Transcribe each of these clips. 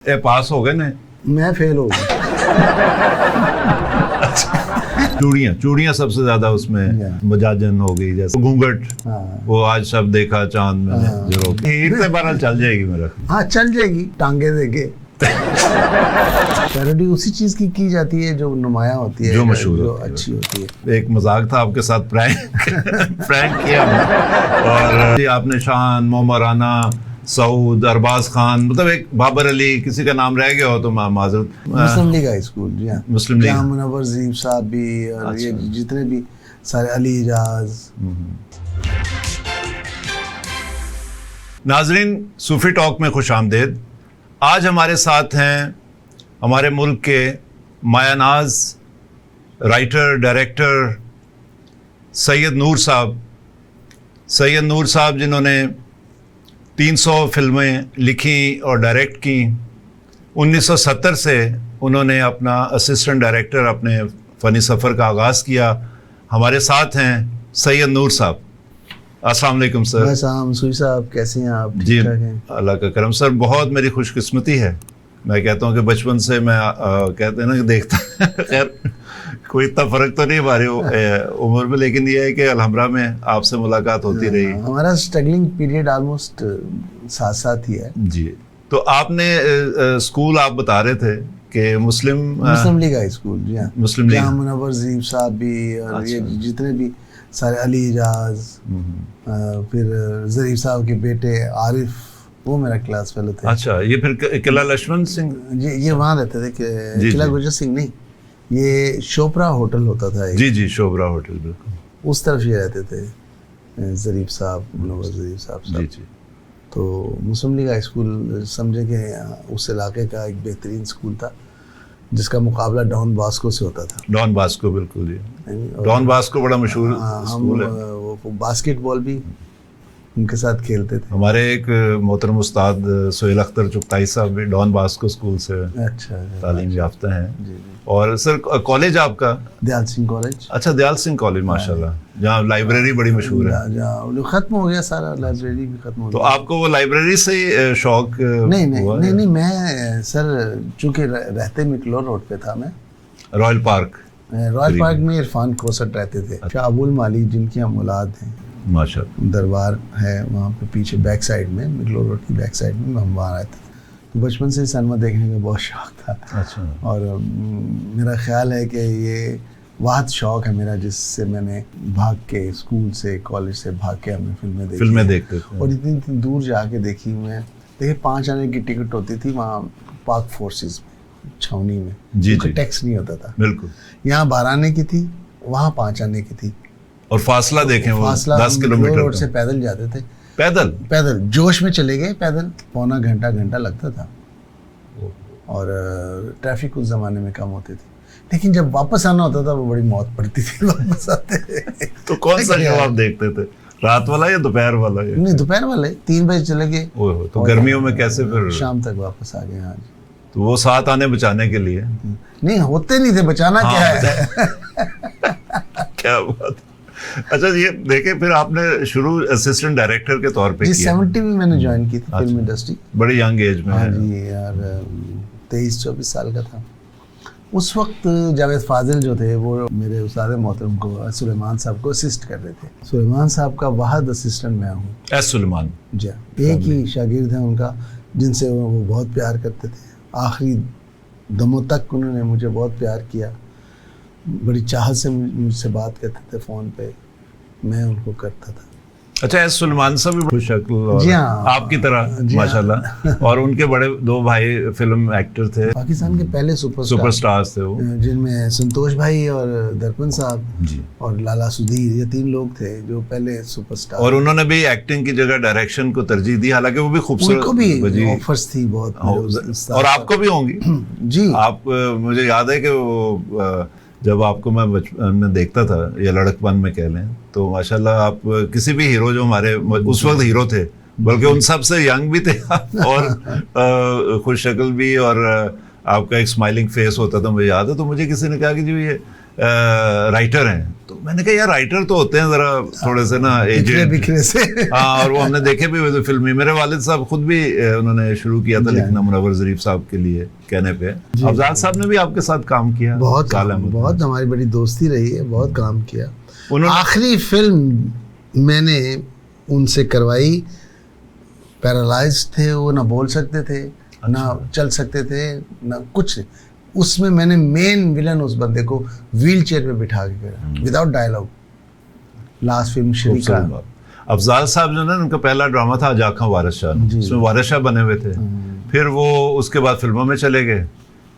ए पास हो गए ना? मैं फेल हो गया। चूड़ियाँ सबसे ज्यादा उसमें मजाजन हो गई, जैसे घूंघट। वो आज सब देखा चांद में जरूर हीर से बहरहाल चल जाएगी मेरा। हाँ चल जाएगी, टांगे देके। पैरोडी उसी चीज की जाती है जो नुमाया होती है, जो मशहूर जो होती है, अच्छी होती है। एक मजाक था आपके साथ, प्रैंक किया हमने। और आपने शान, मोमराना, सऊद, अरबाज खान, मतलब एक बाबर अली, किसी का नाम रह गया हो तो माजरत। मुस्लिम लीग हाई स्कूल, जी हाँ, मुस्लिम लीग, मुनव्वर ज़ीब साहब भी, और ये जितने भी सारे, अली इजाज। नाजरीन, सूफी टॉक में खुश आमदेद। आज हमारे साथ हैं हमारे मुल्क के मायानाज राइटर डायरेक्टर सैयद नूर साहब। सैयद नूर साहब जिन्होंने 300 फिल्में लिखी और डायरेक्ट की। 1970 से उन्होंने अपना असिस्टेंट डायरेक्टर अपने फ़नी सफ़र का आगाज़ किया। हमारे साथ हैं सैयद नूर साहब। अस्सलाम वालेकुम सर। अस्सलाम सुई साहब, कैसे हैं आप? जी अल्लाह का करम सर, बहुत मेरी खुशकिस्मती है। मैं कहता हूँ कि बचपन से मैं कहते हैं ना कि देखता खैर कोई इतना फ़र्क तो नहीं हमारी उम्र में, लेकिन ये है कि अल्हम्दुलिल्लाह में आपसे मुलाकात होती रही। हमारा स्ट्रगलिंग पीरियड ऑलमोस्ट साथ साथ ही है। जी, तो आपने स्कूल आप बता रहे थे कि मुस्लिम लीग हाई स्कूल, जी हाँ, मुस्लिम लीग, मुनव्वर ज़ीब साहब भी, और ये जितने भी सारे, अली इजाज, फिर ज़रीफ साहब के बेटे आरिफ, वो मेरा क्लास फेलो थे। अच्छा, ये फिर किला लक्ष्मण सिंह जी, ये वहाँ रहते थे कि किला गुरजर सिंह नहीं, ये शोपरा होटल होता था। जी शोभरा होटल, बिल्कुल उस तरफ ये रहते थे ज़रीफ साहब, मुनव्वर ज़रीफ साहब। जी। तो मुस्लिम लीग हाई स्कूल समझे कि उस इलाके का एक बेहतरीन स्कूल था जिसका मुकाबला डॉन बास्को से होता था। डॉन बास्को, बिल्कुल जी, डॉन बास्को बड़ा मशहूर स्कूल है। वो बास्केटबॉल भी उनके साथ खेलते थे। हमारे एक मोहतरम उस्ताद सुहेल अख्तर चुगताई साहब भी डॉन बास्को स्कूल से तालीम याफ्ता हैं। और सर कॉलेज आपका दयाल सिंह कॉलेज। अच्छा, दयाल सिंह कॉलेज, माशाल्लाह, जहाँ लाइब्रेरी बड़ी मशहूर है। जहाँ खत्म हो गया सारा, लाइब्रेरी भी खत्म हो गया। तो आपको वो लाइब्रेरी से ही शौक? नहीं, मैं सर चूंकि रहते मिकलोर रोड पे था, मैं रॉयल पार्क में इरफान खोसट रहते थे। शाह अबुल माली जिनकी हम औलाद हैं, माशाल्लाह, दरबार है वहाँ पे पीछे बैक साइड में, मिकलोर रोड की बैक साइड में हम वहाँ रहते थे। तो बचपन से सिनेमा देखने का बहुत शौक था। अच्छा। और मेरा ख्याल है कि ये वाद शौक है मेरा, जिससे मैंने भाग के स्कूल से, कॉलेज से भाग के हमने फिल्में देखते थे। और इतनी दूर जाके देखी मैं। देखिए 5 आने की टिकट होती थी वहाँ पार्क फोर्सेस में, छावनी में। जी, टैक्स नहीं होता था, बिल्कुल। यहाँ 12 आने की थी, वहाँ 5 आने की थी। और फासला देखें, वो 10 किलोमीटर रोड से पैदल जाते थे। पैदल जोश में चले गए, पैदल पौना घंटा लगता था। और ट्रैफिक उस जमाने में कम होती थी, लेकिन जब वापस आना होता था वो बड़ी मौत पड़ती थी वापस आते। तो कौन सा शो आप देखते थे, रात वाला या दोपहर वाला? नहीं, दोपहर वाले। 3 बजे चले गए। तो गर्मियों में कैसे फिर शाम तक वापस आ गए? हाँ जी। तो वो 7 आने बचाने के लिए? नहीं, होते नहीं थे, बचाना क्या है। क्या बात। अच्छा, ये देखे फिर आपने शुरू असिस्टेंट डायरेक्टर के तौर पे किया? 70 में मैंने ज्वाइन की थी फिल्म इंडस्ट्री, बड़ी यंग एज में। हाँ जी यार, 23-24 साल का था उस वक्त। जावेद फाजिल जो थे वो मेरे उस्ताद मोहतरम को, सुलेमान साहब को असिस्ट कर रहे थे। सुलेमान साहब का वाहद असिस्टेंट मैं हूँ। एस सुलेमान जी, एक ही शागिर्द है उनका जिनसे वो बहुत प्यार करते थे। आखिरी दमों तक उन्होंने मुझे बहुत प्यार किया, बड़ी चाहत से मुझसे बात करते थे फ़ोन पे, मैं उनको करता था। अच्छा, एस सुलेमान साहब भी खुश शक्ल और जी हाँ, आपकी तरह माशाल्लाह। और उनके बड़े 2 भाई फिल्म एक्टर थे, पाकिस्तान के पहले सुपरस्टार्स थे वो, जिनमें संतोष भाई और दर्पण साहब जी और लाला सुधीर, ये 3 लोग थे जो पहले सुपरस्टार। और उन्होंने भी एक्टिंग की जगह डायरेक्शन को तरजीह दी, हालांकि वो भी खूबसूरत, उनको भी ऑफर्स थी बहुत। और आपको भी होंगी जी। आप, मुझे याद है कि वो जब आपको मैं बचपन में देखता था, या लड़कपन में कह लें, तो माशाल्लाह आप किसी भी हीरो जो हमारे उस वक्त हीरो थे, बल्कि उन सब से यंग भी थे और खुश शक्ल भी, और आपका एक स्माइलिंग फेस होता था, मुझे याद है। तो मुझे किसी ने कहा कि जी ये राइटर हैं। तो मैंने कहा यार राइटर तो होते हैं जरा थोड़े से ना एजेड बिखरे से। हाँ, और वो हमने देखे भी हुए थे फिल्म में। मेरे वालिद साहब खुद भी उन्होंने शुरू किया था लिखना मुनव्वर ज़रीफ साहब के लिए कहने पे। अफजाल साहब ने भी आपके साथ काम किया बहुत हमारी बड़ी दोस्ती रही है, बहुत काम किया। उन्होंने आखिरी फिल्म मैंने उनसे करवाई, पैरालाइज थे वो, ना बोल सकते थे ना चल सकते थे ना कुछ। उसमें मैंने मेन विलन उस बंदे को व्हील चेयर पे बिठा के करा without dialogue. Last film Shri का। अफजाल साहब जो ना उनका पहला ड्रामा था आज आँखों वारिस शाह, उसमें वारिस शाह बने हुए थे। फिर वो उसके बाद फिल्मों में चले गए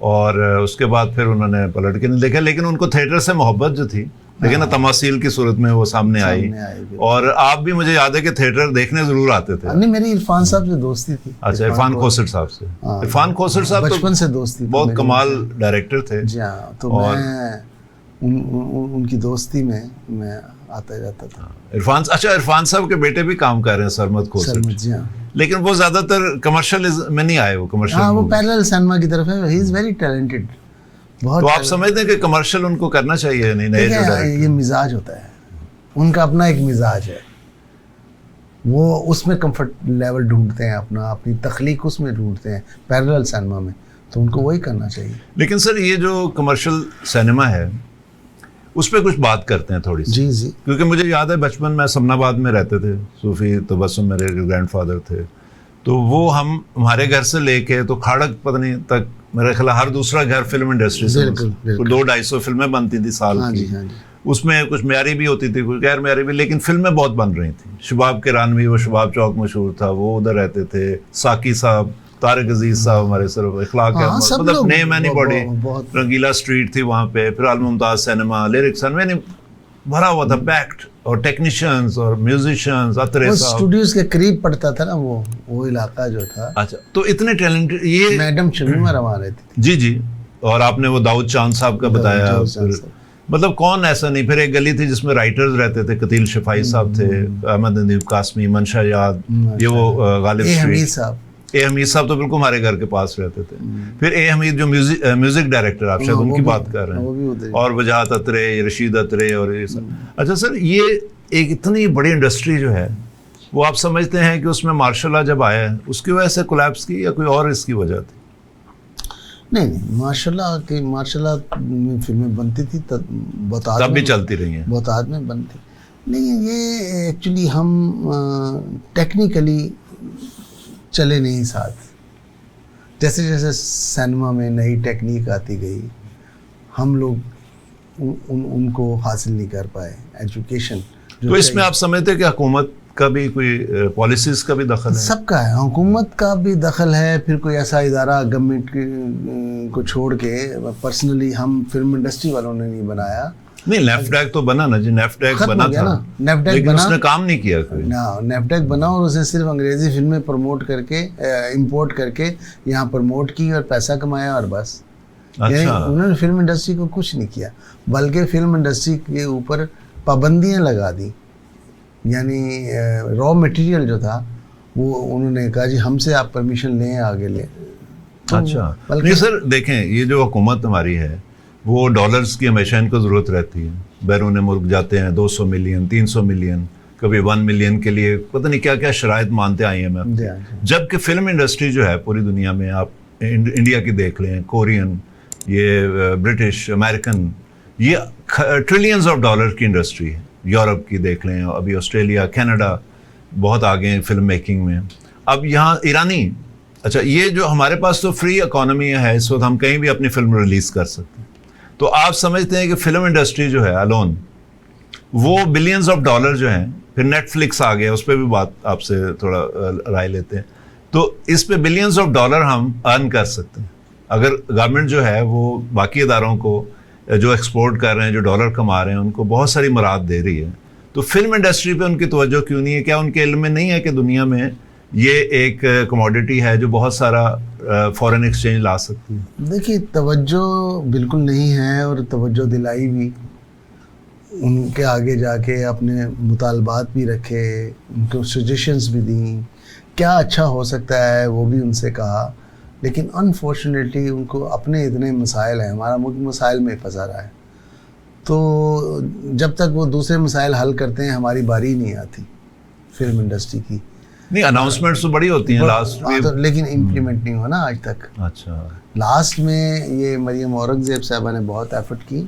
और उसके बाद फिर उन्होंने पलट के नहीं देखा। लेकिन उनको थिएटर से मोहब्बत जो थी लेकिन ना तमासील की सूरत में वो सामने आई। और आप भी मुझे याद है कि थिएटर देखने जरूर आते थे। नहीं, मेरी इरफान साहब से दोस्ती थी। अच्छा, इरफान खोसर साहब से। इरफान खोसर साहब बचपन से दोस्ती, बहुत कमाल डायरेक्टर थे। जी हाँ, तो मैं उनकी दोस्ती में मैं आता जाता था। इरफान साहब के बेटे भी काम कर रहे हैं, सरमद खोसर। जी हाँ, लेकिन वो ज्यादातर कमर्शियल में नहीं आए। वो कमर्शियल, वो पैरेलल सिनेमा की तरफ है। He is very talented. तो आप समझते हैं कि कमर्शियल उनको करना चाहिए? नहीं, नए जो डायरेक्टर, ये मिजाज होता है उनका, अपना एक मिजाज है। वो उसमें कंफर्ट लेवल ढूंढते हैं, अपनी तख्लीक उसमें ढूंढते हैं पैरेलल सिनेमा में, तो उनको वही करना चाहिए। लेकिन सर ये जो कमर्शियल सिनेमा है उस पर कुछ बात करते हैं थोड़ी सी। जी। क्योंकि मुझे याद है बचपन में समनाबाद में रहते थे, सूफी तबस्सुम मेरे ग्रैंडफादर थे। तो वो हमारे घर से लेके तो खाड़क पत्नी तक मेरे ख्याल हर दूसरा घर फिल्म इंडस्ट्री से। 200-250 फिल्में बनती थी साल की। उसमें कुछ म्यारी भी होती थी, कुछ गैर म्यारी भी, लेकिन फिल्में बहुत बन रही थी। शबाब किरानवी, वो शबाब चौक मशहूर था, वो उधर रहते थे। साकी साहब, तारिक अजीज साहब हमारे सर, इखलाक मतलब नेम एनी बॉडी, रंगीला स्ट्रीट थी वहाँ पे। फिर अल मुमताज सिनेमा, लिरिक्स सिनेमा भरा हुआ था, पैक्ड। और टेक्नीशियंस और म्यूजिशियंस, अतरे साहब, स्टूडियोज के करीब पड़ता था ना वो इलाका जो था। अच्छा, तो इतने टैलेंटेड ये मैडम शमीमा रवा रहती थी। जी। और आपने वो दाऊद चांद साहब का बताया, मतलब कौन ऐसा नहीं। फिर एक गली थी जिसमें राइटर्स रहते थे, कतील शफाई साहब थे, अहमद नदीम कासमी, मंशा याद, ये वो गालिब स्ट्रीट। ए हमीद साहब तो बिल्कुल हमारे घर के पास रहते थे। फिर ए हमीद जो म्यूजिक डायरेक्टर, आप शायद उनकी बात कर रहे हैं, और वजाहत अतरे, रशीद अतरे और ये सब। अच्छा सर, ये एक इतनी बड़ी इंडस्ट्री जो है वो आप समझते हैं कि उसमें मार्शल लॉ जब आया है उसकी वजह से कोलैप्स की या कोई और इसकी वजह थी? नहीं, मार्शल लॉ में फिल्में बनती थी तब भी चलती रही हैं, बहुत में बनती नहीं। ये एक्चुअली हम टेक्निकली चले नहीं साथ। जैसे जैसे सिनेमा में नई टेक्निक आती गई, हम लोग उनको हासिल नहीं कर पाए एजुकेशन। तो इसमें आप समझते हैं कि हुकूमत का भी कोई पॉलिसीज का भी दखल है? सबका है, हुकूमत का भी दखल है। फिर कोई ऐसा इदारा गवर्नमेंट को छोड़ के पर्सनली हम फिल्म इंडस्ट्री वालों ने नहीं बनाया। नहीं, नेफ्टैग तो बना ना जी, नेफ्टैग बना था ना, लेकिन उसने काम नहीं किया कोई ना। नेफ्टैग बना और उसे सिर्फ अंग्रेजी फिल्में प्रमोट करके, इंपोर्ट करके यहाँ प्रमोट की और पैसा कमाया और बस। अच्छा। उन्होंने फिल्म इंडस्ट्री को कुछ नहीं किया, बल्कि फिल्म इंडस्ट्री के ऊपर पाबंदियाँ लगा दी। यानी रॉ मटेरियल जो था वो उन्होंने कहा जी हमसे आप परमिशन लें, आगे लें। अच्छा, नहीं सर देखें, ये जो हुकूमत हमारी है वो डॉलर्स की हमेशा इनको ज़रूरत रहती है। बैरून मुल्क जाते हैं 200 मिलियन, 300 मिलियन, कभी 1 मिलियन के लिए पता नहीं क्या क्या शराइत मानते आए हैं मैं। जबकि फिल्म इंडस्ट्री जो है पूरी दुनिया में, आप इंडिया की देख लें, कोरियन, ये ब्रिटिश, अमेरिकन, ये ट्रिलियंस ऑफ डॉलर की इंडस्ट्री है। यूरोप की देख लें, अभी ऑस्ट्रेलिया, कनाडा बहुत आगे हैं फिल्म मेकिंग में। अब यहाँ ईरानी, अच्छा ये जो हमारे पास तो फ्री इकोनॉमी है, इस वक्त हम कहीं भी अपनी फिल्म रिलीज़ कर सकते हैं। तो आप समझते हैं कि फिल्म इंडस्ट्री जो है अलोन वो बिलियंस ऑफ डॉलर जो हैं, फिर नेटफ्लिक्स आ गया, उस पर भी बात आपसे थोड़ा राय लेते हैं। तो इस पे बिलियंस ऑफ डॉलर हम अर्न कर सकते हैं अगर गवर्नमेंट जो है वो बाकी इदारों को जो एक्सपोर्ट कर रहे हैं, जो डॉलर कमा रहे हैं, उनको बहुत सारी मराद दे रही है। तो फिल्म इंडस्ट्री पे उनकी तवज्जो क्यों नहीं है? क्या उनके इल्म में नहीं है कि दुनिया में ये एक कमोडिटी है जो बहुत सारा फॉरेन एक्सचेंज ला सकती है? देखिए, तवज्जो बिल्कुल नहीं है, और तवज्जो दिलाई भी, उनके आगे जाके अपने मुतालबात भी रखे, उनको सजेशंस भी दी, क्या अच्छा हो सकता है वो भी उनसे कहा। लेकिन अनफॉर्चुनेटली उनको अपने इतने मसाइल हैं, हमारा मुल्क मसाइल में फंसा रहा है। तो जब तक वो दूसरे मसाइल हल करते हैं हमारी बारी ही नहीं आती फिल्म इंडस्ट्री की। नहीं, अनाउंसमेंट्स तो बड़ी होती हैं लास्ट में, तो लेकिन इम्प्लीमेंट नहीं हुआ ना आज तक। अच्छा, लास्ट में ये मरियम औरंगजेब साहबा ने बहुत एफर्ट की,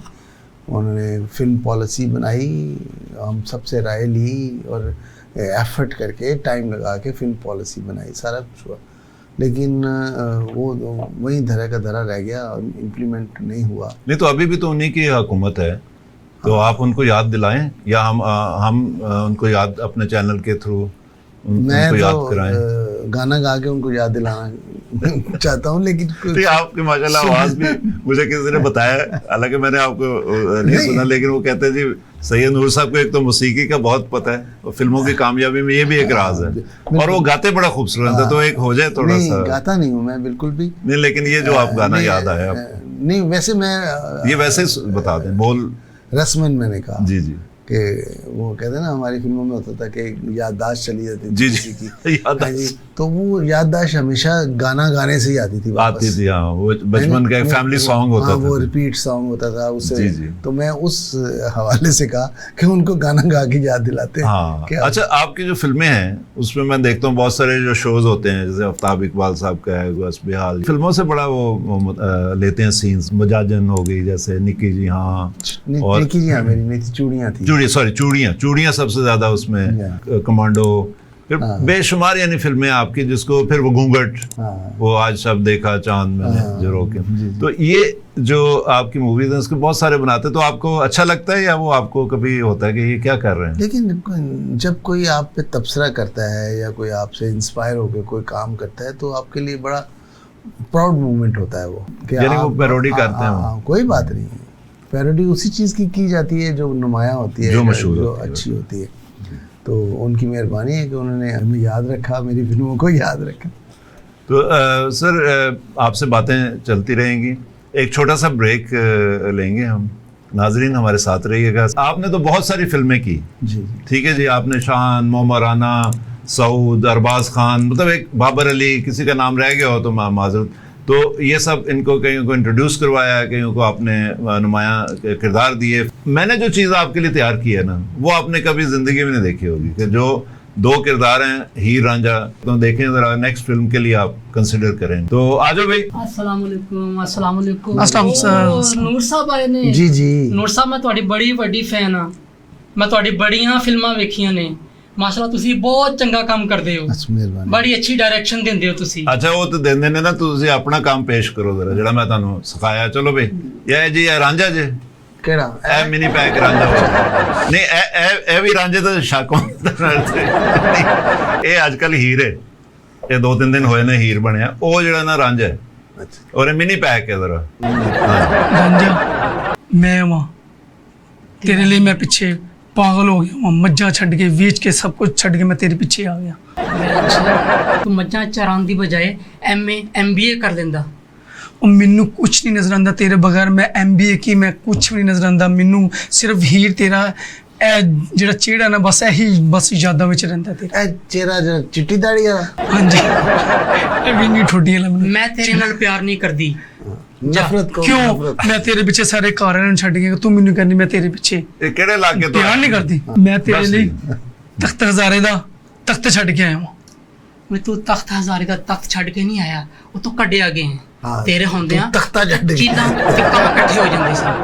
उन्होंने फिल्म पॉलिसी बनाई, हम सबसे राय ली और एफर्ट करके टाइम लगा के फिल्म पॉलिसी बनाई, सारा कुछ हुआ, लेकिन वो वहीं धरा का धरा रह गया और इम्प्लीमेंट नहीं हुआ। नहीं तो अभी भी तो उन्हीं की हुकूमत है, तो आप उनको याद दिलाएं या हम उनको याद अपने चैनल के थ्रू मैं उनको याद तो कराएं। गाना गा के उनको याद दिलाना चाहता हूँ, लेकिन तो आपकी माशाल्लाह आवाज़ भी मुझे किसी ने बताया, हालांकि मैंने आपको नहीं सुना, लेकिन वो कहते हैं जी सैयद नूर साहब को एक तो मौसीकी का बहुत पता है और फिल्मों की कामयाबी में ये भी एक राज है, और वो गाते बड़ा खूबसूरत है, तो एक हो जाए थोड़ा सा। गाता नहीं हूँ मैं बिल्कुल भी नहीं, लेकिन ये जो आप गाना याद आया नहीं, वैसे मैं ये वैसे बता दें, बोल रस्मन मैंने कहा जी जी कि वो कहते हैं ना हमारी फिल्मों में होता था कि याददाश्त चली जाती थी जी किसी जी की, याददाश्त, तो वो याददाश्त हमेशा गाना गाने से ही आती थी वापस। आती थी, हाँ, वो बचपन का एक फैमिली सॉन्ग होता था, वो रिपीट सॉन्ग होता था उससे। जी जी। तो मैं उस हवाले से कहा कि उनको गाना गा के याद दिलाते हैं। हाँ, अच्छा, आपकी जो फिल्में हैं उसमें मैं देखता हूँ बहुत सारे जो शोज होते हैं, जैसे आफ्ताब इकबाल साहब का है, बस बेहाल, फिल्मों से बड़ा वो लेते हैं सीन्स, मजाजन हो गई जैसे, निकी जी हाँ, और निकी जी हाँ मेरी नहीं थी, चूड़ियाँ थी, चूड़ियाँ सबसे ज्यादा उसमें, कमांडो, फिर बेशुमार यानी फिल्में आपकी, जिसको फिर वो घूंघट, वो आज सब देखा चांद मैंने जो रोके, तो ये जो आपकी मूवीज हैं उसके बहुत सारे बनाते हैं, तो आपको अच्छा लगता है या वो आपको कभी होता है कि ये क्या कर रहे हैं? लेकिन जब कोई आप पे तबसरा करता है या कोई आपसे इंस्पायर होकर कोई काम करता है तो आपके लिए बड़ा प्राउड मोमेंट होता है वो, यानी वो पैरोडी करते हैं। कोई बात नहीं, पैरोडी उसी चीज़ की जाती है जो नुमायाँ होती है, जो मशहूर, जो अच्छी होती है। तो उनकी मेहरबानी है कि उन्होंने हमें याद रखा, मेरी फिल्मों को याद रखा। तो सर आपसे बातें चलती रहेंगी, एक छोटा सा ब्रेक लेंगे हम, नाजरीन हमारे साथ रहिएगा। आपने तो बहुत सारी फिल्में की जी, ठीक है जी, आपने शान, मोमराना, सऊद, अरबाज खान, मतलब एक बाबर अली, किसी का नाम रह गया हो तो माजरत, तो ये सब इनको कहीं को इंट्रोड्यूस करवाया, कहीं को आपने नुमायाँ किरदार दिए। मैंने जो चीज़ आपके लिए तैयार की है ना, वो आपने कभी ज़िंदगी में नहीं देखी होगी, कि जो दो किरदार हैं हीर रांझा, तो देखें ज़रा, नेक्स्ट फिल्म के लिए आप कंसिडर करें। तो आ जाओ भाई। अस्सलाम वालेकुम। ਨੂਰ ਸਾਹਿਬ ਆਏ ਨੇ जी जी। ਨੂਰ ਸਾਹਿਬ ਮੈਂ ਤੁਹਾਡੀ ਬੜੀ ਵੱਡੀ ਫੈਨ ਆ, ਮੈਂ ਤੁਹਾਡੀ ਬੜੀਆਂ ਫਿਲਮਾਂ ਵੇਖੀਆਂ ਨੇ, ਮਾਸ਼ਾਅੱਲਾ ਤੁਸੀਂ ਬਹੁਤ ਚੰਗਾ ਕੰਮ ਕਰਦੇ ਹੋ, ਮਿਹਰਬਾਨੀ, ਬੜੀ ਅੱਛੀ ਡਾਇਰੈਕਸ਼ਨ ਦਿੰਦੇ ਹੋ ਤੁਸੀਂ। ਅੱਛਾ, ਉਹ ਤਾਂ ਦਿੰਦੇ ਨੇ ਨਾ, ਤੁਸੀਂ ਆਪਣਾ ਕੰਮ ਪੇਸ਼ ਕਰੋ ਜ਼ਰਾ, ਜਿਹੜਾ ਮੈਂ ਤੁਹਾਨੂੰ ਸਿਖਾਇਆ। ਚਲੋ ਬਈ, ਇਹ ਜੀ ਇਹ ਰਾਂਝਾ ਜੀ, ਕਿਹੜਾ ਇਹ ਮਿਨੀ ਪੈਕ ਰਾਂਝਾ ਨਹੀਂ, ਇਹ ਵੀ ਰਾਂਝੇ ਤਾਂ ਸ਼ੱਕ ਹੁੰਦਾ, ਇਹ ਅੱਜ ਕੱਲ ਹੀਰ ਹੈ, ਇਹ 2-3 ਦਿਨ ਹੋਏ ਨੇ ਹੀਰ ਬਣਿਆ, ਉਹ ਜਿਹੜਾ ਨਾ ਰਾਂਝਾ ਹੈ, ਔਰ ਇਹ ਮਿਨੀ ਪੈਕ ਹੈ ਜ਼ਰਾ। ਰਾਂਝਾ ਮੈਂ ਵਾਂ तेरे लिए, मैं पीछे पागल हो गया, मज्जा छड़ के ਵੇਚ के सब कुछ छड़ के मैं तेरे पीछे आ गया। ਤੂੰ ਮੱਝਾਂ ਚਰਾਉਣ ਦੀ ਬਜਾਏ MBA ਕਰ ਲੈਂਦਾ। और मैनू कुछ नहीं नजर आंदा तेरे बगैर, मैं MBA की मैं कुछ भी नहीं नजर आंदा, मैनू सिर्फ हीर तेरा ਜਿਹੜਾ ਚਿਹਰਾ ਨਾ ਬਸ ਇਹੀ ਬਸ ਯਾਦਾਂ ਵਿੱਚ ਰਹਿੰਦਾ ਤੇਰਾ। ਇਹ ਚਿਹਰਾ ਜਿਹੜਾ ਚਿੱਟੀ ਦਾੜੀ ਆ, ਹਾਂਜੀ ਇਹ ਵੀ ਨਹੀਂ ਠੋਡੀ ਵਾਲਾ। ਮੈਂ ਤੇਰੇ ਨਾਲ ਪਿਆਰ ਨਹੀਂ ਕਰਦੀ। ਨਫ਼ਰਤ ਕੋ ਕਿਉਂ? ਮੈਂ ਤੇਰੇ ਪਿੱਛੇ ਸਾਰੇ ਕਾਰਾਂ ਨੂੰ ਛੱਡ ਕੇ, ਤੂੰ ਮੈਨੂੰ ਕਹਿੰਦੀ ਮੈਂ ਤੇਰੇ ਪਿੱਛੇ ਇਹ ਕਿਹੜੇ ਇਲਾਕੇ ਤੋਂ ਪਿਆਰ ਨਹੀਂ ਕਰਦੀ। ਮੈਂ ਤੇਰੇ ਲਈ ਤਖਤ ਹਜ਼ਾਰੇ ਦਾ ਤਖਤ ਛੱਡ ਕੇ ਆਇਆ ਹਾਂ। ਮੈਂ ਤੂੰ ਤਖਤ ਹਜ਼ਾਰੇ ਦਾ ਤਖਤ ਛੱਡ ਕੇ ਨਹੀਂ ਆਇਆ, ਉਹ ਤੋਂ ਕੱਢਿਆ ਗਏ ਹੈ ਤੇਰੇ ਹੁੰਦਿਆਂ। ਤਖਤਾ ਛੱਡ ਕੇ ਚੀਜ਼ਾਂ ਤੇ ਕਾਂ ਇਕੱਠੇ ਹੋ ਜਾਂਦੇ ਸਨ।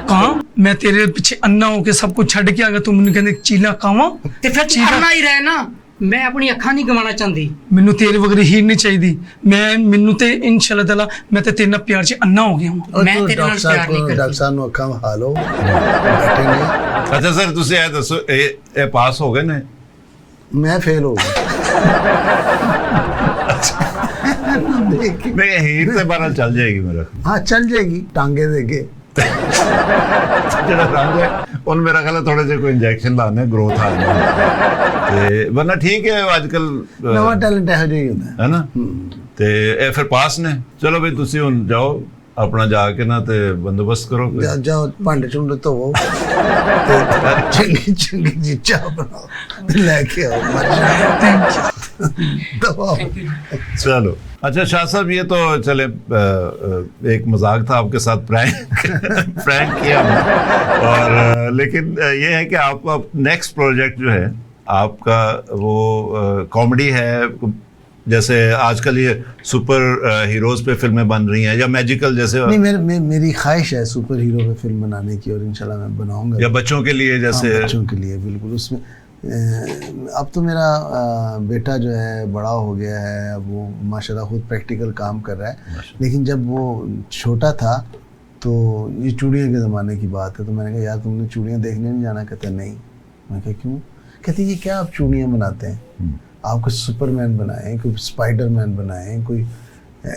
ਕਾਂ ਮੈਂ ਤੇਰੇ ਪਿੱਛੇ ਅੰਨਾ ਹੋ ਕੇ ਸਭ ਕੁਝ ਛੱਡ ਕੇ ਆ ਗਿਆ, ਤੂੰ ਮੈਨੂੰ ਕਹਿੰਦੀ ਚੀਲਾ ਕਾਵਾਂ, ਤੇ ਫਿਰ ਚੀਲਾ ਹੀ ਰਹਿ ਨਾ। ਮੈਂ ਆਪਣੀ ਅੱਖਾਂ ਨਹੀਂ ਗਵਾਉਣਾ ਚਾਹੁੰਦੀ। ਮੈਨੂੰ ਤੇਰੇ ਵਗੈਰ ਹੀਰ ਨਹੀਂ ਚਾਹੀਦੀ। ਮੈਨੂੰ ਤੇ ਇਨਸ਼ਾਅੱਲਾ ਤਾਲਾ ਮੈਂ ਤੇ ਤੇਰੇ ਨਾਲ ਪਿਆਰ 'ਚ ਅੰਨਾ ਹੋ ਗਿਆ ਹਾਂ। ਮੈਂ ਤੇਰੇ ਨਾਲ ਪਿਆਰ ਨਹੀਂ ਕਰਦੀ। ਡਾਕਟਰ ਸਾਹਿਬ ਨੂੰ ਅੱਖਾਂ ਵਿਖਾ ਲਓ, ਬੈਠੇ ਨੇ। ਅੱਛਾ ਸਰ, ਤੁਸੀਂ ਇਹ ਦੱਸੋ, ਇਹ ਪਾਸ ਹੋ ਗਏ ਨੇ? ਮੈਂ ਫੇਲ ਹੋ ਗਿਆ। नहीं, हीर से बारह चल जाएगी मेरा। हाँ चल जाएगी, टांगे देके ਜਿਹੜਾ ਰੰਗ ਹੈ ਉਹਨ ਮੇਰਾ ਖਿਆਲ ਥੋੜੇ ਜਿਹਾ ਕੋਈ ਇੰਜੈਕਸ਼ਨ ਲਾਣੇ, ਗਰੋਥ ਆ ਜਾਏ, ਤੇ ਵਰਨਾ ਠੀਕ ਹੈ। ਅੱਜ ਕੱਲ ਨਵਾਂ ਟੈਲੈਂਟ ਇਹੋ ਜਿਹਾ ਹੀ ਹੁੰਦਾ ਹੈ ਨਾ। ਤੇ ਇਹ ਫਿਰ ਪਾਸ ਨੇ। ਚਲੋ ਬਈ, ਤੁਸੀਂ ਹੁਣ ਜਾਓ ਆਪਣਾ, ਜਾ ਕੇ ਨਾ ਤੇ ਬੰਦੋਬਸਤ ਕਰੋ। ਜਾਓ ਭਾਂਡੇ ਚੁੰਡੇ ਧੋਵੋ ਤੇ ਚੰਗੀ ਚੰਗੀ ਜੀ ਚਾਹ ਬਣਾਓ, ਲੈ ਕੇ ਆਓ, ਮਰ ਜਾਓ। Thank you. ਦਬਾਓ। ਚਲੋ। अच्छा शाह साहब, ये तो चले एक मजाक था आपके साथ, प्रैंक किया हमने। और लेकिन ये है कि आप नेक्स्ट प्रोजेक्ट जो है आपका वो कॉमेडी है, जैसे आजकल ये सुपर हीरोज पे फिल्में बन रही हैं, या मैजिकल जैसे नहीं, मेरी ख्वाहिश है सुपर हीरो पे फिल्म बनाने की, और इंशाल्लाह मैं बनाऊंगा। या बच्चों के लिए जैसे? हाँ, बच्चों के लिए बिल्कुल। उसमें अब तो मेरा बेटा जो है बड़ा हो गया है, अब वो माशाल्लाह खुद प्रैक्टिकल काम कर रहा है। लेकिन जब वो छोटा था तो ये चूड़ियों के ज़माने की बात है, तो मैंने कहा यार तुमने चूड़ियाँ देखने नहीं जाना? कहते नहीं। मैं कहा क्यों? कहते ये क्या आप चूड़ियाँ बनाते हैं, आप कोई सुपरमैन बनाएं, कोई स्पाइडरमैन बनाएं, कोई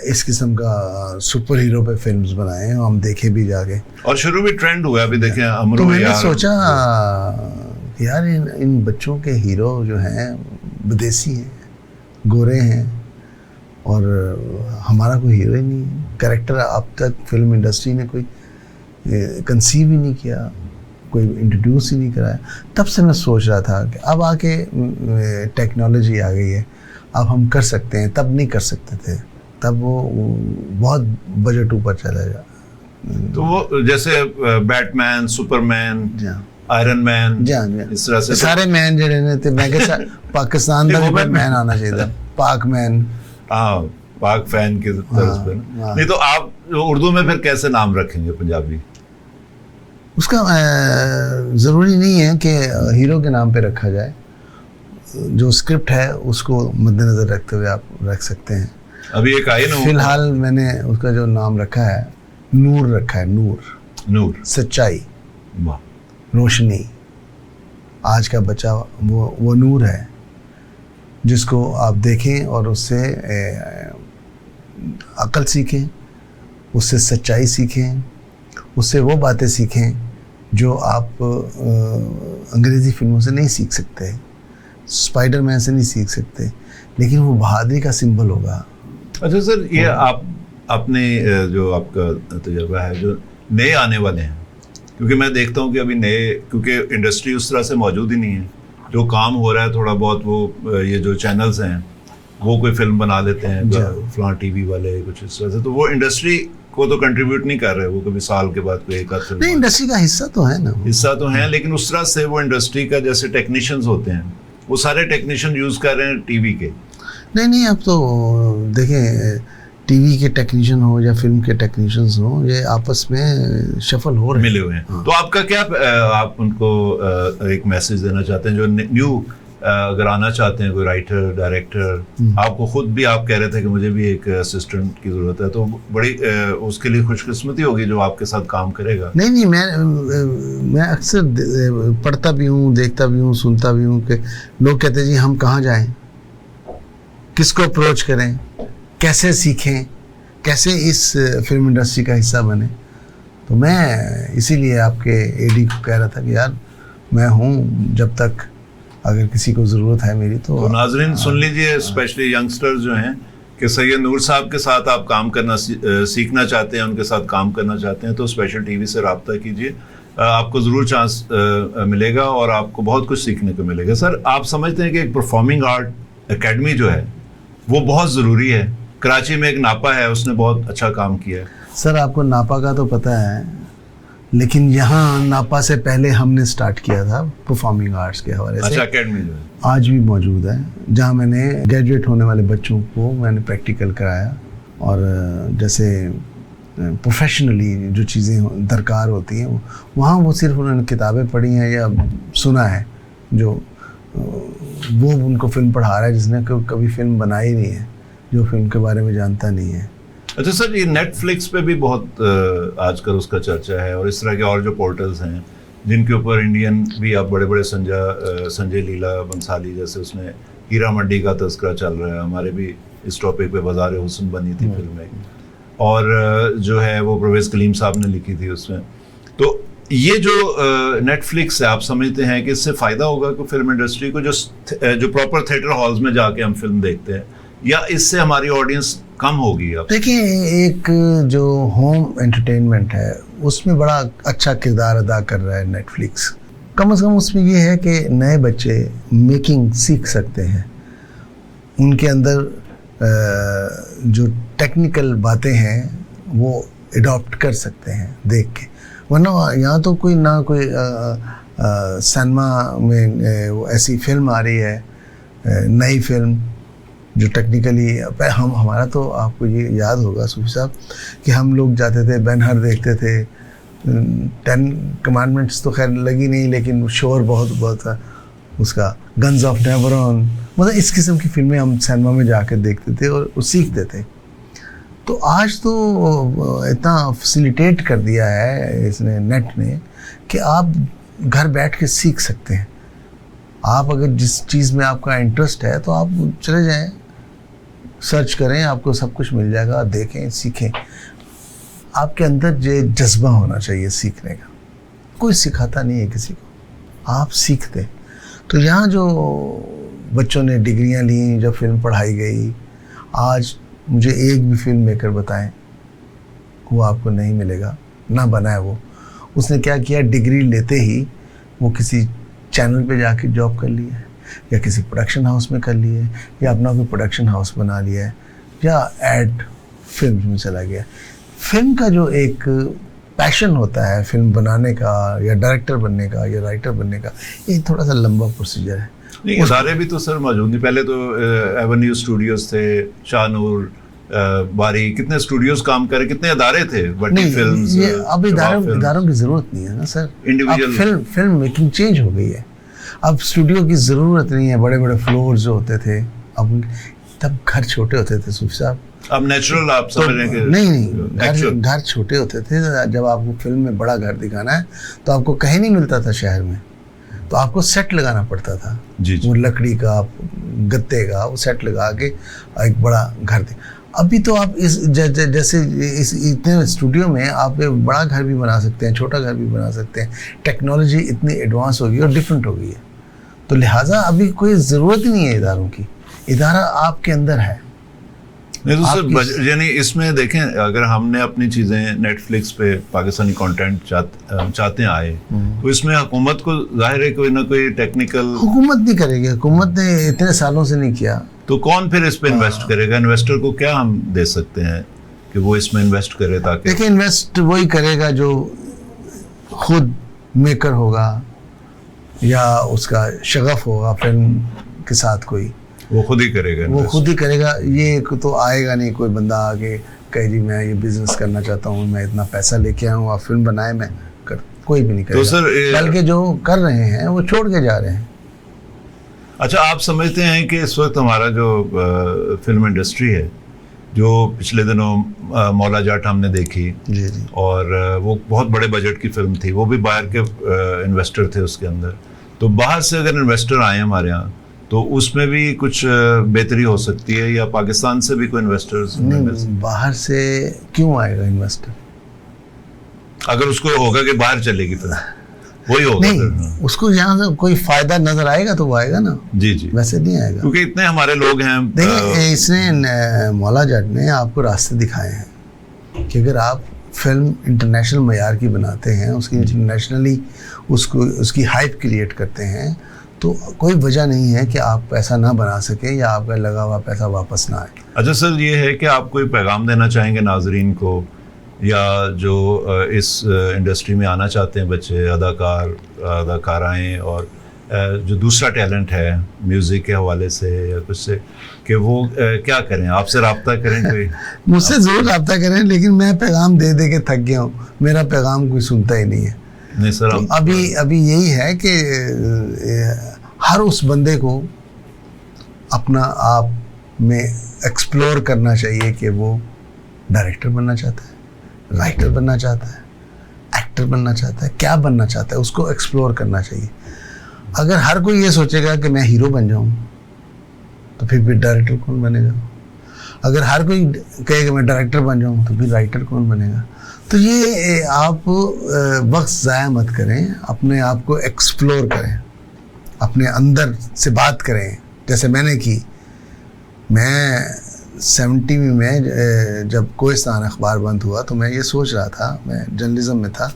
इस किस्म का सुपर हीरो पे फिल्म्स बनाएं, हम देखे भी जाके। और शुरू भी ट्रेंड हुआ, अभी देखें अमरू। तो मैंने सोचा यार इन बच्चों के हीरो जो हैं विदेशी हैं, गोरे हैं, और हमारा कोई हीरो ही नहीं है। कैरेक्टर अब तक फिल्म इंडस्ट्री ने कोई कंसीव ही नहीं किया, कोई इंट्रोड्यूस ही नहीं कराया। तब से मैं सोच रहा था कि अब आके टेक्नोलॉजी आ गई है, अब हम कर सकते हैं, तब नहीं कर सकते थे, तब वो बहुत बजट ऊपर चला जा। तो वो जैसे बैटमैन, सुपरमैन, आयरन मैन, इस तरह से सारे मैन जो ने थे, मैं क्या पाकिस्तान का भी मैन आना चाहिए था, पाक मैन। हाँ, पाक फैन की तरफ पे। नहीं तो आप उर्दू में फिर कैसे नाम रखेंगे पंजाबी? उसका ज़रूरी नहीं है कि हीरो के नाम पे रखा जाए, जो स्क्रिप्ट है उसको मद्देनज़र रखते हुए आप रख सकते हैं। अभी एक आई ना, फिलहाल मैंने उसका जो नाम रखा है नूर रखा है। नूर सच्चाई, रोशनी। आज का बच्चा वो नूर है जिसको आप देखें और उससे अक्ल सीखें, उससे सच्चाई सीखें, उससे वो बातें सीखें जो आप अंग्रेज़ी फिल्मों से नहीं सीख सकते, स्पाइडरमैन से नहीं सीख सकते, लेकिन वो बहादुरी का सिंबल होगा। अच्छा सर, ये आप अपने जो आपका तजुर्बा है, जो नए आने वाले हैं, क्योंकि मैं देखता हूँ कि अभी नए, क्योंकि इंडस्ट्री उस तरह से मौजूद ही नहीं है, जो काम हो रहा है थोड़ा बहुत वो ये जो चैनल्स हैं वो कोई फिल्म बना लेते हैं, फलां टीवी वाले कुछ इस तरह से, तो वो इंडस्ट्री को तो कंट्रीब्यूट नहीं कर रहे, वो कभी साल के बाद कोई एक आध फिल्म। नहीं, इंडस्ट्री का हिस्सा तो है ना, हिस्सा तो है, लेकिन उस तरह से वो इंडस्ट्री का जैसे टेक्नीशियंस होते हैं, वो सारे टेक्नीशियन यूज़ कर रहे हैं टीवी के। नहीं, अब तो देखें टीवी के टेक्नीशियन हो या फिल्म के टेक्नीशियंस हो, ये आपस में शफल हो रहे मिले हुए हैं। हाँ। तो आपका क्या, आप उनको एक मैसेज देना चाहते हैं जो न्यू अगर आना चाहते हैं, कोई राइटर, डायरेक्टर, आपको खुद भी आप कह रहे थे कि मुझे भी एक असिस्टेंट की ज़रूरत है, तो बड़ी उसके लिए खुशकिस्मती होगी जो आपके साथ काम करेगा। नहीं, मैं अक्सर पढ़ता भी हूँ, देखता भी हूँ, सुनता भी हूँ कि लोग कहते हैं जी हम कहाँ जाएं, किसको अप्रोच करें, कैसे सीखें, कैसे इस फिल्म इंडस्ट्री का हिस्सा बने। तो मैं इसीलिए आपके एडी को कह रहा था कि यार मैं हूँ, जब तक अगर किसी को ज़रूरत है मेरी तो नाजरीन सुन लीजिए, स्पेशली यंगस्टर्स जो हैं, कि सैयद नूर साहब के साथ आप काम करना सीखना चाहते हैं, उनके साथ काम करना चाहते हैं, तो स्पेशल टीवी से रब्ता कीजिए, आपको ज़रूर चांस मिलेगा और आपको बहुत कुछ सीखने को मिलेगा। सर, आप समझते हैं कि एक परफॉर्मिंग आर्ट एकेडमी जो है वो बहुत ज़रूरी है? कराची में एक नापा है, उसने बहुत अच्छा काम किया है। सर, आपको नापा का तो पता है, लेकिन यहाँ नापा से पहले हमने स्टार्ट किया था परफॉर्मिंग आर्ट्स के हवाले से। अच्छा, एकेडमी जो है आज भी मौजूद है, जहाँ मैंने ग्रेजुएट होने वाले बच्चों को मैंने प्रैक्टिकल कराया, और जैसे प्रोफेशनली जो चीज़ें दरकार होती हैं वहाँ वो सिर्फ उन्होंने किताबें पढ़ी हैं या सुना है, जो वो उनको फिल्म पढ़ा रहा है जिसने कभी फिल्म बनाई नहीं है, जो फिल्म के बारे में जानता नहीं है। अच्छा सर, ये नेटफ्लिक्स पे भी बहुत आजकल उसका चर्चा है, और इस तरह के और जो पोर्टल्स हैं जिनके ऊपर इंडियन भी, आप बड़े बड़े संजय लीला बंसाली जैसे, उसमें हीरा मंडी का तस्करा चल रहा है, हमारे भी इस टॉपिक पे बाज़ार हुस्न बनी थी फिल्म में, और जो है वो परवेज़ कलीम साहब ने लिखी थी उसमें। तो ये जो नेटफ्लिक्स है, आप समझते हैं कि इससे फ़ायदा होगा कि फिल्म इंडस्ट्री को, जो प्रॉपर थिएटर हॉल्स में जाके हम फिल्म देखते हैं, या इससे हमारी ऑडियंस कम होगी? देखिए, एक जो होम एंटरटेनमेंट है उसमें बड़ा अच्छा किरदार अदा कर रहा है नेटफ्लिक्स। कम से कम उसमें ये है कि नए बच्चे मेकिंग सीख सकते हैं, उनके अंदर जो टेक्निकल बातें हैं वो अडॉप्ट कर सकते हैं देख के, वरना यहाँ तो कोई ना कोई सिनेमा में वो ऐसी फिल्म आ रही है, नई फिल्म जो टेक्निकली हमारा तो आपको ये याद होगा सूफी साहब कि हम लोग जाते थे, बेनहर देखते थे, 10 कमांडमेंट्स तो खैर लगी नहीं लेकिन शोर बहुत था उसका, गन्स ऑफ नेवरॉन, मतलब इस किस्म की फिल्में हम सिनेमा में जाकर देखते थे और सीखते थे। तो आज तो इतना फैसिलिटेट कर दिया है इसने, नेट ने, कि आप घर बैठ के सीख सकते हैं। आप अगर जिस चीज़ में आपका इंटरेस्ट है तो आप चले जाएं, सर्च करें, आपको सब कुछ मिल जाएगा, देखें, सीखें। आपके अंदर ये जज्बा होना चाहिए सीखने का, कोई सिखाता नहीं है किसी को, आप सीखते। तो यहाँ जो बच्चों ने डिग्रियाँ ली, जब फिल्म पढ़ाई गई, आज मुझे एक भी फिल्म मेकर बताएं, वो आपको नहीं मिलेगा, ना बनाए वो। उसने क्या किया, डिग्री लेते ही वो किसी चैनल पे जाके जॉब कर लिया है, या किसी प्रोडक्शन हाउस में कर लिया है, या अपना कोई प्रोडक्शन हाउस बना लिया है, या एड फिल्म में चला गया। फिल्म का जो एक पैशन होता है फिल्म बनाने का, या डायरेक्टर बनने का, या राइटर बनने का, ये थोड़ा सा लंबा प्रोसीजर है। नहीं, इदारे भी तो सर मौजूद नहीं, पहले तो एवेन्यू स्टूडियोज थे, शाहनूर, बारी, कितने स्टूडियोज काम करे, कितने अदारे थे, बड़ी फिल्म्स। ये अब इदारों की ज़रूरत नहीं है ना sir, individual film making change हो गई है। अब स्टूडियो की ज़रूरत नहीं है, बड़े बड़े फ्लोर जो होते थे, अब तब घर छोटे होते थे सूफी साहब। अब नेचुरल आप समझ रहे हैं कि नहीं, घर छोटे होते थे। जब आपको फिल्म में बड़ा घर दिखाना है तो आपको कहीं नहीं मिलता था शहर में, तो आपको सेट लगाना पड़ता था। जी। वो लकड़ी का, गत्ते का, वो सेट लगा के एक बड़ा घर अभी तो आप इस जैसे इस इतने स्टूडियो में आप एक बड़ा घर भी बना सकते हैं, छोटा घर भी बना सकते हैं। टेक्नोलॉजी इतनी एडवांस हो गई और डिफरेंट हो गई है, तो लिहाजा अभी कोई ज़रूरत ही नहीं है इदारों की, इदारा आपके अंदर है। नहीं तो सर, यानी इसमें देखें, अगर हमने अपनी चीज़ें नेटफ्लिक्स पे पाकिस्तानी कंटेंट चाहते हैं आए, तो इसमें हुकूमत को जाहिर है कोई ना कोई टेक्निकल, हुकूमत नहीं करेगी, हुकूमत ने इतने सालों से नहीं किया, तो कौन फिर इस पे इन्वेस्ट करेगा? इन्वेस्टर को क्या हम दे सकते हैं कि वो इसमें इन्वेस्ट करे? ताकि देखिए, इन्वेस्ट वही करेगा जो खुद मेकर होगा या उसका शगफ होगा फिल्म के साथ, कोई वो खुद ही करेगा, वो खुद ही करेगा। ये तो आएगा नहीं कोई बंदा आगे कहे जी मैं ये बिजनेस करना चाहता हूँ, मैं इतना पैसा लेके आया हूँ, आप फिल्म बनाए, मैं कर, कोई भी नहीं करेगा। तो सर बल्कि जो कर रहे हैं वो छोड़ के जा रहे हैं। अच्छा, आप समझते हैं कि इस वक्त हमारा जो फिल्म इंडस्ट्री है, जो पिछले दिनों मौला जाट हमने देखी, जी जी, और वो बहुत बड़े बजट की फिल्म थी, वो भी बाहर के इन्वेस्टर थे उसके अंदर, तो बाहर से अगर इन्वेस्टर आए हमारे यहाँ तो उसमें भी कुछ बेहतरी हो सकती है, या पाकिस्तान से भी कोई इन्वेस्टर्स? नहीं, बाहर से क्यों आएगा इन्वेस्टर? अगर उसको होगा कि बाहर चलेगी फिर वही होगा। नहीं, उसको यहाँ से कोई फायदा नजर आएगा तो वो आएगा ना। जी जी, वैसे नहीं आएगा, क्योंकि इतने हमारे लोग हैं। देखिए, इसने मौला जाट ने आपको रास्ते दिखाए हैं कि अगर आप फिल्म इंटरनेशनल मयार की बनाते हैं, उसकी इंटरनेशनली उसकी हाइप क्रिएट करते हैं, तो कोई वजह नहीं है कि आप पैसा ना बना सकें या आपका लगा हुआ पैसा वापस ना आए। अच्छा सर, ये है कि आप कोई पैगाम देना चाहेंगे नाजरीन को, या जो इस इंडस्ट्री में आना चाहते हैं बच्चे, अदाकाराएँ, और जो दूसरा टैलेंट है म्यूज़िक के हवाले से या कुछ से, कि वो क्या करें? आपसे रब्ता करें कोई? मुझसे ज़रूर रब्ता करें, लेकिन मैं पैगाम दे दे के थक गया हूँ, मेरा पैगाम कोई सुनता ही नहीं है। नहीं सर, तो अभी यही है कि हर उस बंदे को अपना आप में एक्सप्लोर करना चाहिए कि वो डायरेक्टर बनना चाहता है, राइटर बनना चाहता है, एक्टर बनना चाहता है, क्या बनना चाहता है, उसको एक्सप्लोर करना चाहिए। अगर हर कोई ये सोचेगा कि मैं हीरो बन जाऊं, तो फिर डायरेक्टर कौन बनेगा? अगर हर कोई कहेगा मैं डायरेक्टर बन जाऊं, तो फिर राइटर कौन बनेगा? तो ये आप वक्त ज़ाया मत करें, अपने आप को एक्सप्लोर करें, अपने अंदर से बात करें, जैसे मैंने की। मैं 70 में जब कोहिस्तान अखबार बंद हुआ तो मैं ये सोच रहा था, मैं जर्नलिज्म में था,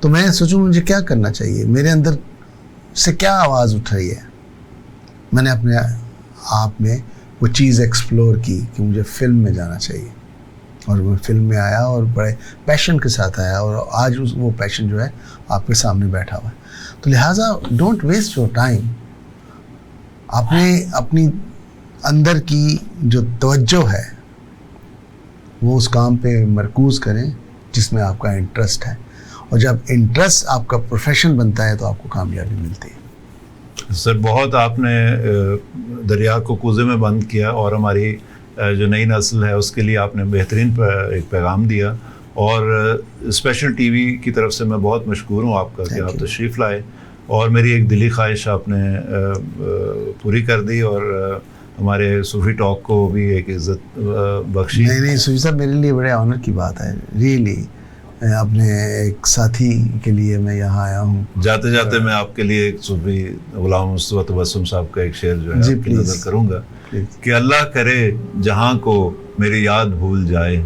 तो मैं सोचूं मुझे क्या करना चाहिए, मेरे अंदर से क्या आवाज़ उठ रही है। मैंने अपने आप में वो चीज़ एक्सप्लोर की कि मुझे फिल्म में जाना चाहिए, और मैं फिल्म में आया और बड़े पैशन के साथ आया, और आज वो पैशन जो है आपके सामने बैठा हुआ है। तो लिहाजा डोंट वेस्ट योर टाइम, आपने अपनी अंदर की जो तवज्जो है वो उस काम पे मरकूज़ करें जिसमें आपका इंटरेस्ट है, और जब इंटरेस्ट आपका प्रोफेशन बनता है तो आपको कामयाबी मिलती है। सर बहुत आपने दरिया को कूज़े में बंद किया, और हमारी जो नई नस्ल है उसके लिए आपने बेहतरीन एक पैगाम दिया, और स्पेशल टीवी की तरफ से मैं बहुत मशकूर हूँ आपका कि आप तशरीफ़ लाए, और मेरी एक दिली ख्वाहिश आपने पूरी कर दी, और हमारे सूफी टॉक को भी एक इज़्ज़त बख्शी। नहीं सूफी साहब, मेरे लिए बड़े ऑनर की बात है, रियली। अपने एक साथी के लिए मैं यहाँ आया हूँ। जाते जाते मैं आपके लिए एक सूफी गुलाम मुस्तफा तबस्सुम साहब का एक शेर जो है आपकी नज़र करूँगा कि अल्लाह करे जहाँ को मेरी याद भूल जाए,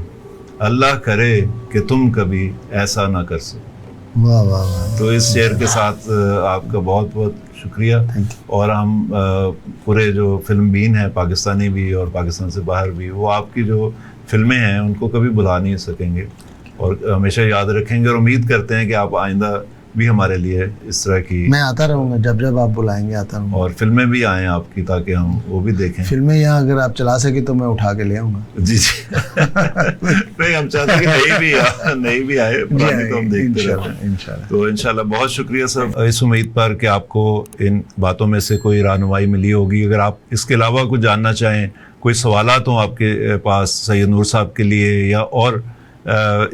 अल्लाह करे कि तुम कभी ऐसा ना कर सको। वाह वाह वाह। तो इस शेर के साथ आपका बहुत बहुत शुक्रिया, और हम पूरे जो फिल्म बीन है, पाकिस्तानी भी और पाकिस्तान से बाहर भी, वो आपकी जो फिल्में हैं उनको कभी भुला नहीं सकेंगे और हमेशा याद रखेंगे, और उम्मीद करते हैं कि आप आइंदा भी हमारे लिए इस तरह की। मैं आता रहूँगा, जब जब आप बुलाएंगे आता रहूँगा, और फिल्में भी आएँ आपकी ताकि हम वो भी देखें। फिल्में यहाँ अगर आप चला सके तो मैं उठा के ले आऊँगा। जी जी नहीं, हम चाहते हैं कि नहीं भी आए पुरानी तो हम देखते रहते हैं इंशाल्लाह। तो इंशाल्लाह बहुत शुक्रिया सर, इस उम्मीद पर कि आपको इन बातों में से कोई रहनुमाई मिली होगी। अगर आप इसके अलावा कुछ जानना चाहें, कोई सवालात हों आपके पास सैयद नूर साहब के लिए या और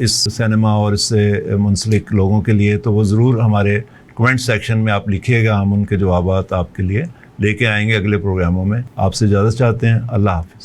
इस सिनेमा और इससे मुंसलिक लोगों के लिए, तो वो ज़रूर हमारे कमेंट सेक्शन में आप लिखिएगा, हम उनके जवाबात आपके लिए लेके आएंगे अगले प्रोग्रामों में। आपसे इजाज़त चाहते हैं, अल्लाह हाफ़िज़।